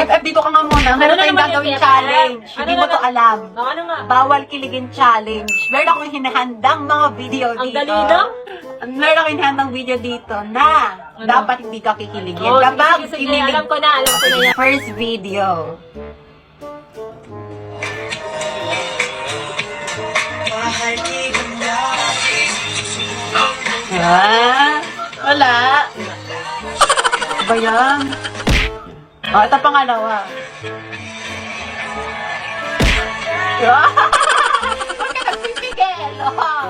BFF, dito ka nga muna. Meron tayong naman yung gagawin BFF? challenge. Ano Hindi mo to naman? alam. Ano nga? Bawal kiligin challenge. Meron akong hinahandang mga video Ang dito. dali lang. Meron akong hinahandang video dito na dapat hindi ka kikiligin. Oh, Kapag sige, kinilig- alam ko na yan. First video. Wala. Ba yan? Oh, ito pangalawa. Huwag ka nagpipigil. Oh.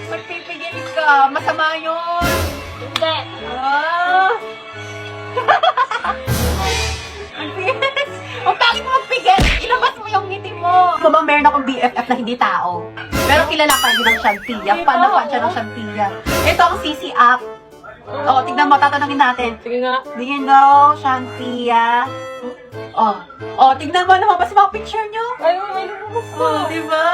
Magpipigil ka. Masama yun. Hindi. Ah. Ang bakit mo magpigil? Ilabas mo yung ngiti mo. Ano ba meron akong BFF na hindi tao? Pero kilala ka din ng Shantia. Fan na fan siya ng Shantia. Ito ang CC app. Oh, tignan mo, tatanungin natin. Sige nga. Do you know Shantia? Oh, tignan mo, lumabas yung mga picture nyo. Ay, may lumabas ko. Oh, diba?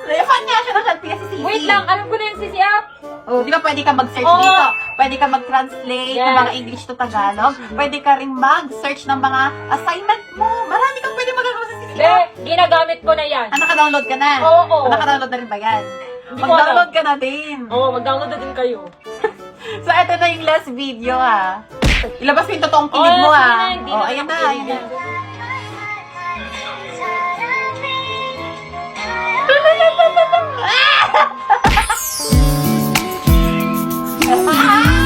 Fan niya siya ng Shantia si CC. Wait lang, alam ko na yung CC app. Oh, di ba pwede ka mag-search Oo. dito? Pwede ka mag-translate ng Yes. mga English to Tagalog. Pwede ka rin mag-search ng mga assignment mo. Marami kang pwede magagawa sa CC Hindi, ginagamit ko na yan. naka-download ka na? Oo. Naka-download na rin ba yan? Hindi ko Mag-download alam. ka na din. Oo, mag-download na din kayo. So, ito na yung last video, ha. Ilabas mo yung totoong kilig mo, sige ha. na, hindi na Ayan na, ako ayan na. Ah!